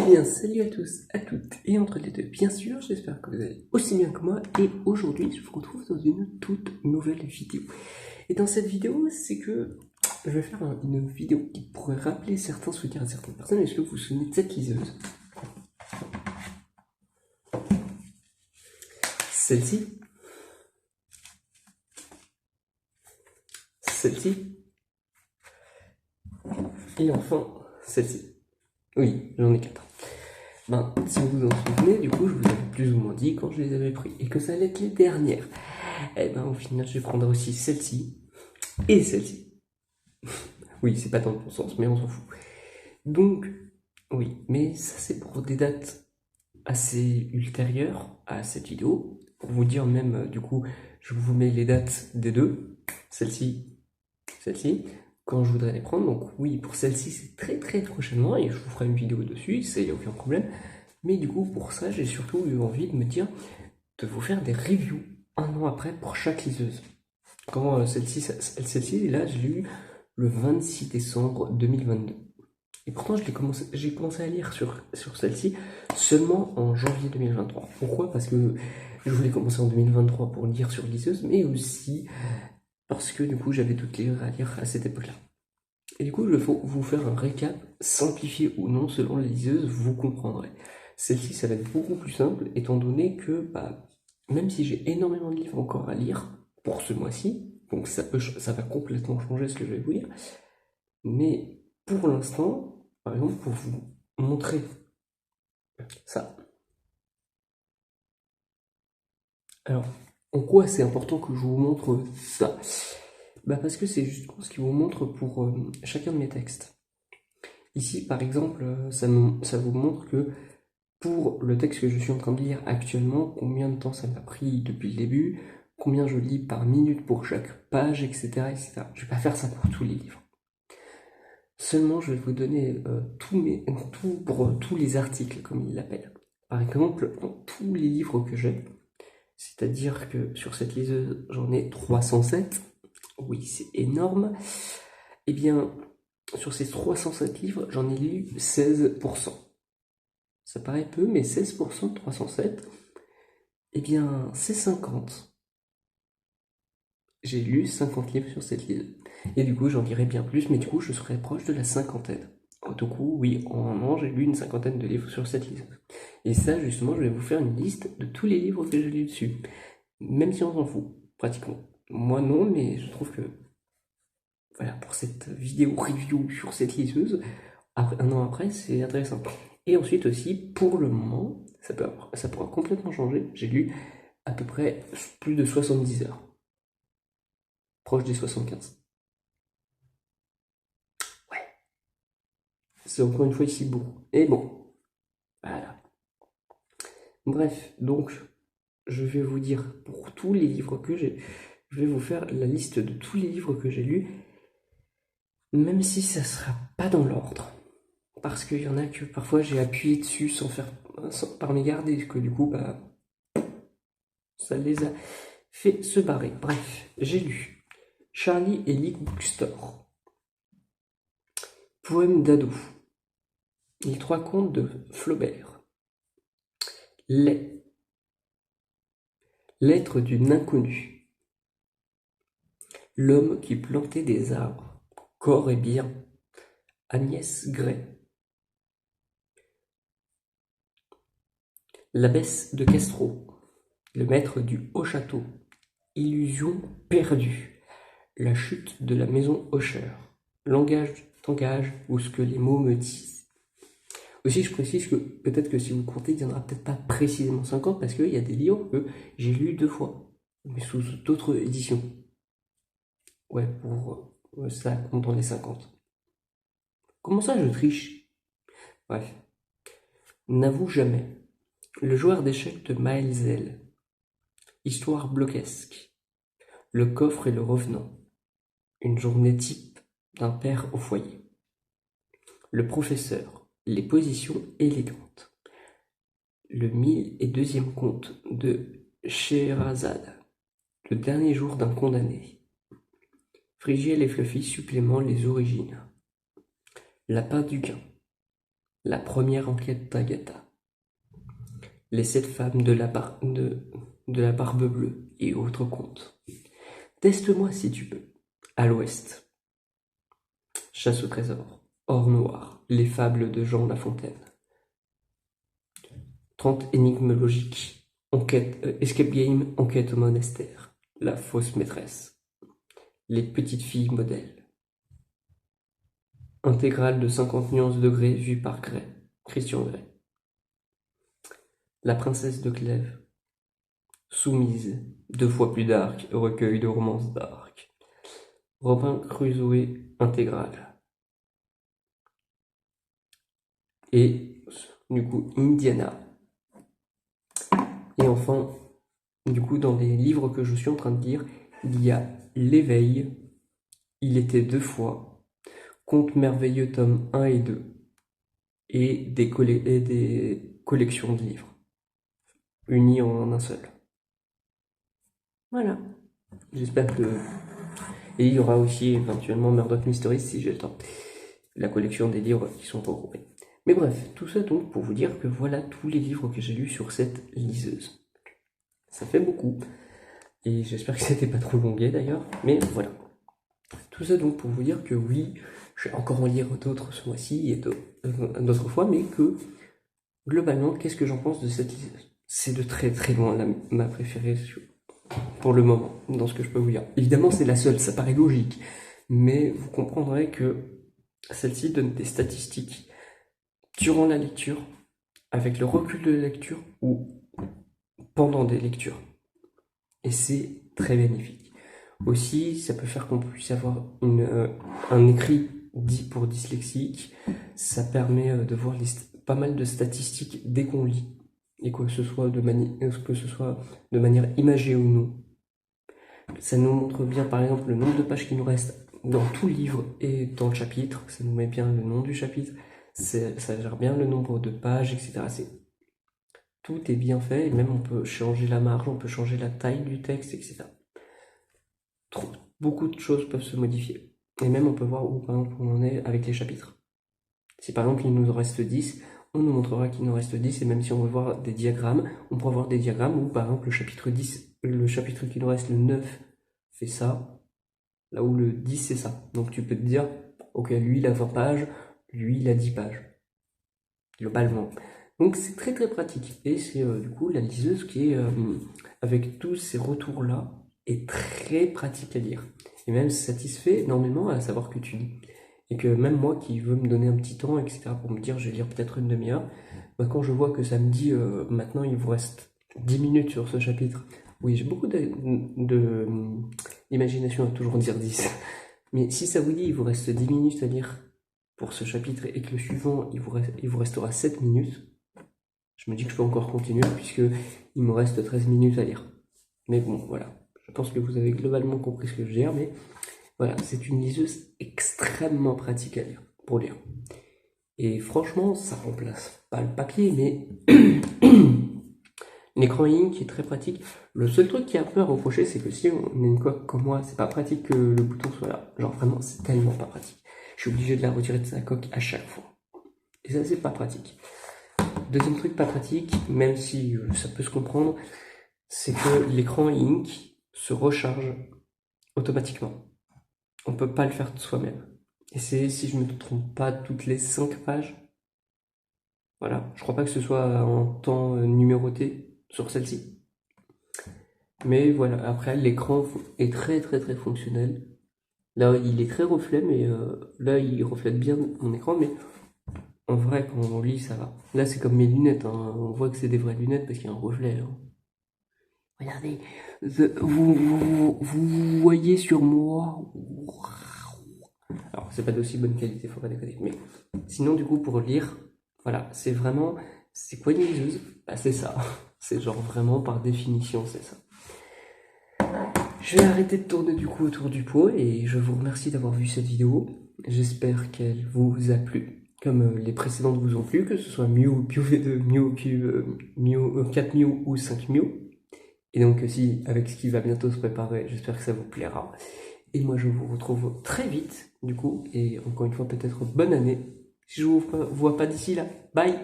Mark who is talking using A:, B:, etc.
A: Eh bien, salut à tous, à toutes, et entre les deux, bien sûr, j'espère que vous allez aussi bien que moi, et aujourd'hui, je vous retrouve dans une toute nouvelle vidéo. Et dans cette vidéo, c'est que je vais faire une vidéo qui pourrait rappeler certains souvenirs à certaines personnes. Est-ce que vous vous souvenez de cette liseuse? Celle-ci? Celle-ci? Et enfin, celle-ci. Oui, j'en ai 4. Ben, si vous vous en souvenez, du coup, je vous avais plus ou moins dit quand je les avais pris, et que ça allait être les dernières. Eh ben, au final, je vais prendre aussi celle-ci, et celle-ci. Oui, c'est pas dans le bon sens, mais on s'en fout. Donc, oui, mais ça c'est pour des dates assez ultérieures à cette vidéo. Pour vous dire même, du coup, je vous mets les dates des deux, celle-ci, celle-ci, quand je voudrais les prendre. Donc oui, pour celle-ci, c'est très très prochainement, et je vous ferai une vidéo dessus, ça y a aucun problème. Mais du coup, pour ça, j'ai surtout eu envie de me dire, de vous faire des reviews un an après pour chaque liseuse. Quand celle-ci, là, je l'ai eu le 26 décembre 2022. Et pourtant, j'ai commencé à lire sur celle-ci seulement en janvier 2023. Pourquoi? Parce que je voulais commencer en 2023 pour lire sur liseuse, mais aussi parce que du coup, j'avais d'autres livres à lire à cette époque-là. Et du coup, je vais vous faire un récap, simplifié ou non, selon la liseuse, vous comprendrez. Celle-ci, ça va être beaucoup plus simple, étant donné que, même si j'ai énormément de livres encore à lire pour ce mois-ci, donc ça va complètement changer ce que je vais vous dire, mais pour l'instant, par exemple, pour vous montrer ça. Alors, en quoi c'est important que je vous montre ça? Parce que c'est justement ce qui vous montre pour chacun de mes textes. Ici, par exemple, ça vous montre que pour le texte que je suis en train de lire actuellement, combien de temps ça m'a pris depuis le début, combien je lis par minute pour chaque page, etc., etc. Je ne vais pas faire ça pour tous les livres. Seulement, je vais vous donner pour tous les articles, comme ils l'appellent. Par exemple, dans tous les livres que j'ai, c'est-à-dire que sur cette liseuse, j'en ai 307. Oui, c'est énorme. Eh bien, sur ces 307 livres, j'en ai lu 16%. Ça paraît peu, mais 16% de 307, eh bien, c'est 50. J'ai lu 50 livres sur cette liseuse. Et du coup, j'en dirais bien plus, mais du coup, je serais proche de la cinquantaine. Du coup, oui, en un an, j'ai lu une cinquantaine de livres sur cette liseuse. Et ça, justement, je vais vous faire une liste de tous les livres que j'ai lus dessus. Même si on s'en fout, pratiquement. Moi, non, mais je trouve que, voilà, pour cette vidéo review sur cette liseuse, un an après, c'est intéressant. Et ensuite aussi, pour le moment, ça pourra complètement changer. J'ai lu à peu près plus de 70 heures. Proche des 75. Ouais. C'est encore une fois ici beaucoup. Et bon, voilà. Bref, donc, je vais vous dire pour tous les livres que j'ai, je vais vous faire la liste de tous les livres que j'ai lus, même si ça sera pas dans l'ordre. Parce qu'il y en a que parfois j'ai appuyé dessus par mégarde et que du coup, ça les a fait se barrer. Bref, j'ai lu Charlie et Lick Bookstore, Poème d'ado, Les trois contes de Flaubert, Les, Lettre d'une inconnue, L'homme qui plantait des arbres, Corps et bien, Agnès Gray, L'abbesse de Castro, Le maître du haut château, Illusion perdue, La chute de la maison Hocher, Langage tangage ou ce que les mots me disent. Aussi, je précise que peut-être que si vous comptez, il n'y en aura peut-être pas précisément 50 parce qu'il y a des livres que j'ai lus 2 fois, mais sous d'autres éditions. Ouais, ça compte dans les 50. Comment ça, je triche? Bref. N'avoue jamais. Le joueur d'échecs de Miles Zell. Histoire bloquesque. Le coffre et le revenant. Une journée type d'un père au foyer. Le professeur. Les positions élégantes. Le 1002e conte de Scheherazade. Le dernier jour d'un condamné. Frigiel et Fluffy supplément les origines. Lapin du gain. La première enquête d'Agatha. Les 7 femmes de la barbe bleue et autres contes. Teste-moi si tu peux. À l'ouest. Chasse au trésor. Or noir. Les fables de Jean La Fontaine. 30 énigmes logiques. Escape game, enquête au monastère. La fausse maîtresse. Les petites filles modèles. Intégrale de 50 nuances degrés vue par Gray. Christian Grey. La princesse de Clèves. Soumise. 2 fois plus dark. Recueil de romances dark. Robin Crusoe intégrale. Et du coup Indiana. Et enfin, du coup dans les livres que je suis en train de lire, il y a L'éveil, Il était 2 fois, Contes merveilleux tome 1 et 2, et des collections de livres, unis en un seul. Voilà. J'espère que... Et il y aura aussi éventuellement Murdoch Mysteries si j'ai le temps. La collection des livres qui sont regroupés. Mais bref, tout ça donc pour vous dire que voilà tous les livres que j'ai lus sur cette liseuse. Ça fait beaucoup. Et j'espère que c'était pas trop longuet d'ailleurs. Mais voilà. Tout ça donc pour vous dire que oui, je vais encore en lire d'autres ce mois-ci et d'autres fois, mais que globalement, qu'est-ce que j'en pense de cette liseuse? C'est de très très loin ma préférée pour le moment, dans ce que je peux vous dire. Évidemment, c'est la seule, ça paraît logique. Mais vous comprendrez que celle-ci donne des statistiques durant la lecture, avec le recul de la lecture ou pendant des lectures. Et c'est très bénéfique. Aussi, ça peut faire qu'on puisse avoir un écrit dit pour dyslexique. Ça permet de voir pas mal de statistiques dès qu'on lit. Et que ce soit de manière imagée ou non. Ça nous montre bien, par exemple, le nombre de pages qui nous restent dans tout le livre et dans le chapitre. Ça nous met bien le nom du chapitre. Ça gère bien le nombre de pages, etc. Tout est bien fait, et même on peut changer la marge, on peut changer la taille du texte, etc. Beaucoup de choses peuvent se modifier. Et même on peut voir où par exemple on en est avec les chapitres. Si par exemple il nous en reste 10, on nous montrera qu'il nous reste 10, et même si on veut voir des diagrammes, on pourra voir des diagrammes où par exemple le chapitre 10, le chapitre qui nous reste, le 9, fait ça, là où le 10 c'est ça. Donc tu peux te dire, ok, lui il a 20 pages, lui il a 10 pages, globalement. Donc c'est très très pratique. Et c'est du coup la liseuse qui est, avec tous ces retours-là, est très pratique à lire. Et même satisfait énormément à savoir que tu lis. Et que même moi qui veux me donner un petit temps, etc., pour me dire je vais lire peut-être une demi-heure, bah, quand je vois que ça me dit maintenant il vous reste 10 minutes sur ce chapitre. Oui, j'ai beaucoup d'imagination à toujours dire 10. Mais si ça vous dit il vous reste 10 minutes à lire pour ce chapitre et que le suivant il vous restera 7 minutes, je me dis que je peux encore continuer puisque il me reste 13 minutes à lire. Mais bon, voilà. Je pense que vous avez globalement compris ce que je veux dire, mais voilà, c'est une liseuse extrêmement pratique à lire, pour lire. Et franchement, ça remplace pas le papier, mais l'écran ink est très pratique. Le seul truc qui est un peu à reprocher, c'est que si on a une coque comme moi, c'est pas pratique que le bouton soit là. Genre vraiment, c'est tellement pas pratique. Je suis obligé de la retirer de sa coque à chaque fois. Et ça, c'est pas pratique. Deuxième truc pas pratique, même si ça peut se comprendre, c'est que l'écran ink se recharge automatiquement. On peut pas le faire de soi-même. Et c'est, si je me trompe pas, toutes les 5 pages. Voilà, je crois pas que ce soit en temps numéroté sur celle-ci. Mais voilà, après l'écran est très très très fonctionnel. Là, il est très reflet, mais là, il reflète bien mon écran, mais en vrai, quand on lit, ça va. Là, c'est comme mes lunettes, hein. On voit que c'est des vraies lunettes parce qu'il y a un reflet. Hein. Regardez, vous voyez sur moi. Alors, c'est pas d'aussi bonne qualité, faut pas déconner. Mais sinon, du coup, pour lire, voilà, c'est vraiment. C'est quoi une liseuse? Bah, c'est ça. C'est genre vraiment par définition, c'est ça. Je vais arrêter de tourner du coup autour du pot et je vous remercie d'avoir vu cette vidéo. J'espère qu'elle vous a plu, comme les précédentes vous ont plu, que ce soit Mew, PUV2, Mew, 4 Mew ou 5 Mew. Et donc aussi, avec ce qui va bientôt se préparer, j'espère que ça vous plaira. Et moi, je vous retrouve très vite, du coup, et encore une fois, peut-être bonne année, si je vous vois pas d'ici là. Bye!